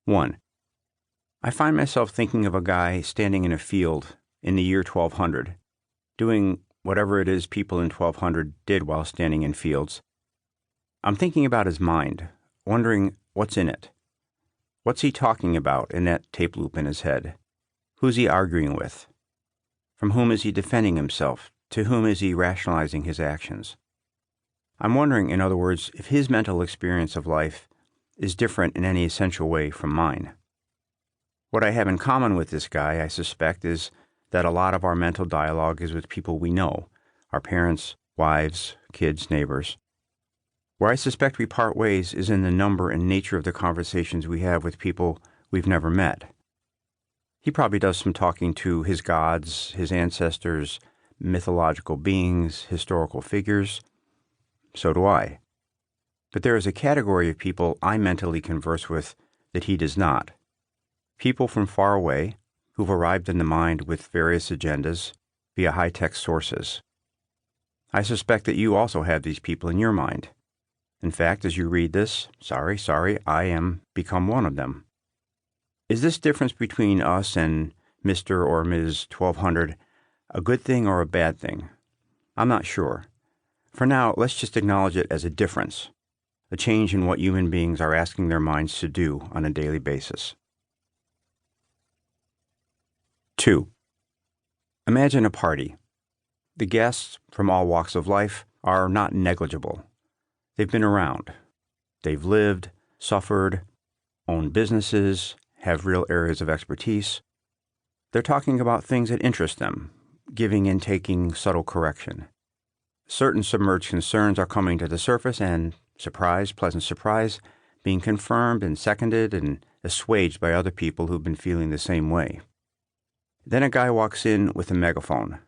1. I find myself thinking of a guy standing in a field in the year 1200, doing whatever it is people in 1200 did while standing in fields. I'm thinking about his mind, wondering what's in it. What's he talking about in that tape loop in his head? Who's he arguing with? From whom is he defending himself? To whom is he rationalizing his actions? I'm wondering, in other words, if his mental experience of life is different in any essential way from mine. What I have in common with this guy, I suspect, is that a lot of our mental dialogue is with people we know, our parents, wives, kids, neighbors. Where I suspect we part ways is in the number and nature of the conversations we have with people we've never met. He probably does some talking to his gods, his ancestors, mythological beings, historical figures. So do I. But there is a category of people I mentally converse with that he does not. People from far away who've arrived in the mind with various agendas via high-tech sources. I suspect that you also have these people in your mind. In fact, as you read this, sorry, I am become one of them. Is this difference between us and Mr. or Ms. 1200 a good thing or a bad thing? I'm not sure. For now, let's just acknowledge it as a difference, a change in what human beings are asking their minds to do on a daily basis. 2. Imagine a party. The guests from all walks of life are not negligible. They've been around. They've lived, suffered, owned businesses, have real areas of expertise. They're talking about things that interest them, giving and taking subtle correction. Certain submerged concerns are coming to the surface and, surprise, pleasant surprise, being confirmed and seconded and assuaged by other people who've been feeling the same way. Then a guy walks in with a megaphone.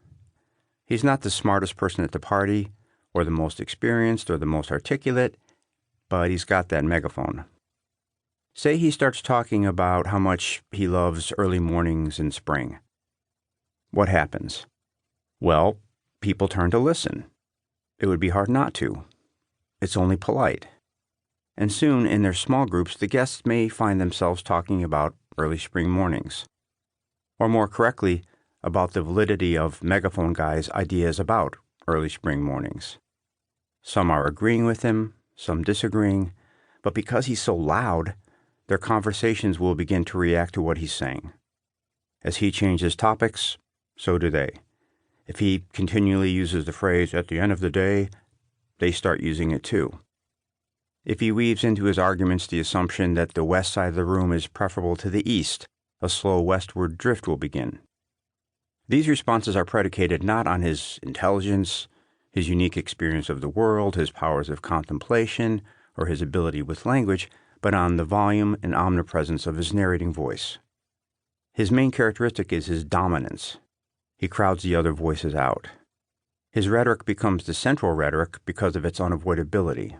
He's not the smartest person at the party, or the most experienced, or the most articulate, but he's got that megaphone. Say he starts talking about how much he loves early mornings in spring. What happens? Well, people turn to listen. It would be hard not to. It's only polite. And soon, in their small groups, the guests may find themselves talking about early spring mornings. Or more correctly, about the validity of Megaphone Guy's ideas about early spring mornings. Some are agreeing with him, some disagreeing, but because he's so loud, their conversations will begin to react to what he's saying. As he changes topics, so do they. If he continually uses the phrase, "at the end of the day," they start using it too. If he weaves into his arguments the assumption that the west side of the room is preferable to the east, a slow westward drift will begin. These responses are predicated not on his intelligence, his unique experience of the world, his powers of contemplation, or his ability with language, but on the volume and omnipresence of his narrating voice. His main characteristic is his dominance. He crowds the other voices out. His rhetoric becomes the central rhetoric because of its unavoidability.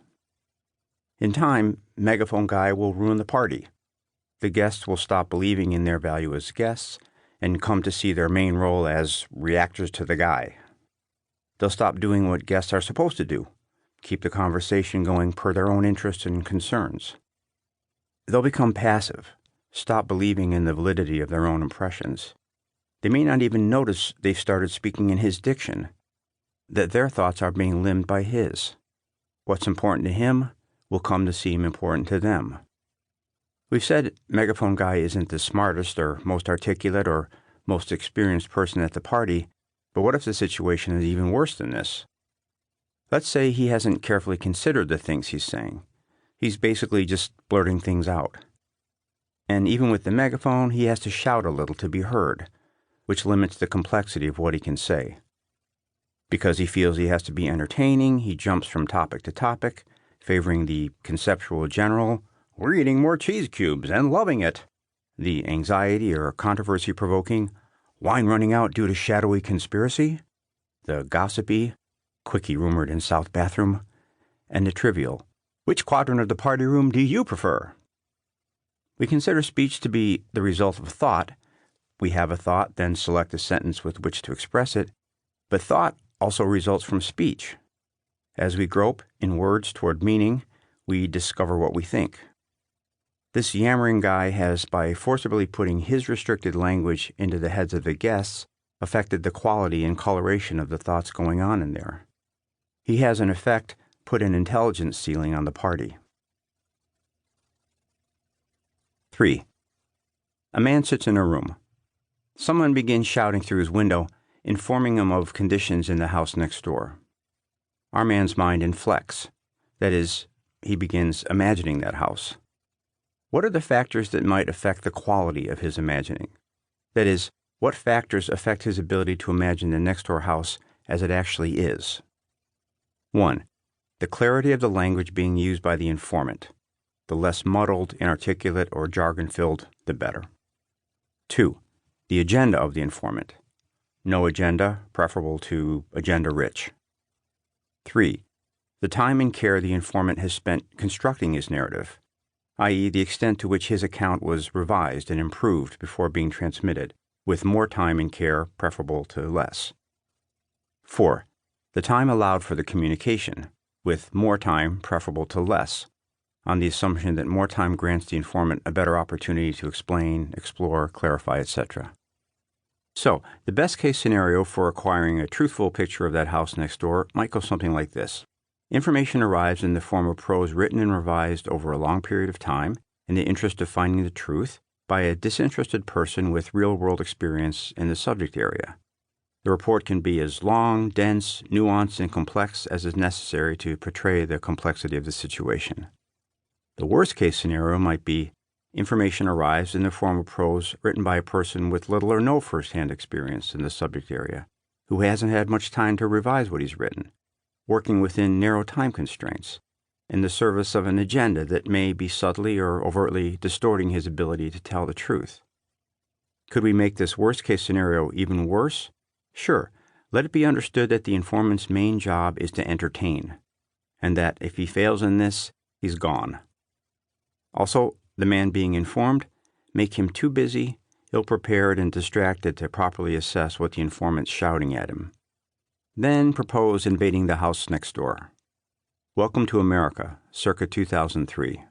In time, Megaphone Guy will ruin the party. The guests will stop believing in their value as guests and come to see their main role as reactors to the guy. They'll stop doing what guests are supposed to do, keep the conversation going per their own interests and concerns. They'll become passive, stop believing in the validity of their own impressions. They may not even notice they've started speaking in his diction, that their thoughts are being limned by his. What's important to him will come to seem important to them. We've said Megaphone Guy isn't the smartest or most articulate or most experienced person at the party, but what if the situation is even worse than this? Let's say he hasn't carefully considered the things he's saying. He's basically just blurting things out. And even with the megaphone, he has to shout a little to be heard, which limits the complexity of what he can say. Because he feels he has to be entertaining, he jumps from topic to topic, favoring the conceptual general, "We're eating more cheese cubes and loving it," the anxiety or controversy-provoking, "Wine running out due to shadowy conspiracy," the gossipy, "Quickie rumored in South bathroom," and the trivial, "Which quadrant of the party room do you prefer?" We consider speech to be the result of thought. We have a thought, then select a sentence with which to express it, but thought also results from speech. As we grope in words toward meaning, we discover what we think. This yammering guy has, by forcibly putting his restricted language into the heads of the guests, affected the quality and coloration of the thoughts going on in there. He has, in effect, put an intelligence ceiling on the party. 3. A man sits in a room. Someone begins shouting through his window, informing him of conditions in the house next door. Our man's mind inflects. That is, he begins imagining that house. What are the factors that might affect the quality of his imagining? That is, what factors affect his ability to imagine the next-door house as it actually is? 1. The clarity of the language being used by the informant. The less muddled, inarticulate, or jargon-filled, the better. 2. The agenda of the informant. No agenda, preferable to agenda-rich. 3. The time and care the informant has spent constructing his narrative, i.e., the extent to which his account was revised and improved before being transmitted, with more time and care preferable to less. 4. The time allowed for the communication, with more time preferable to less, on the assumption that more time grants the informant a better opportunity to explain, explore, clarify, etc. So, the best-case scenario for acquiring a truthful picture of that house next door might go something like this. Information arrives in the form of prose written and revised over a long period of time in the interest of finding the truth by a disinterested person with real-world experience in the subject area. The report can be as long, dense, nuanced, and complex as is necessary to portray the complexity of the situation. The worst-case scenario might be information arrives in the form of prose written by a person with little or no first-hand experience in the subject area, who hasn't had much time to revise what he's written, working within narrow time constraints, in the service of an agenda that may be subtly or overtly distorting his ability to tell the truth. Could we make this worst-case scenario even worse? Sure. Let it be understood that the informant's main job is to entertain, and that if he fails in this, he's gone. Also, the man being informed, make him too busy, ill-prepared, and distracted to properly assess what the informant's shouting at him. Then propose invading the house next door. Welcome to America, circa 2003.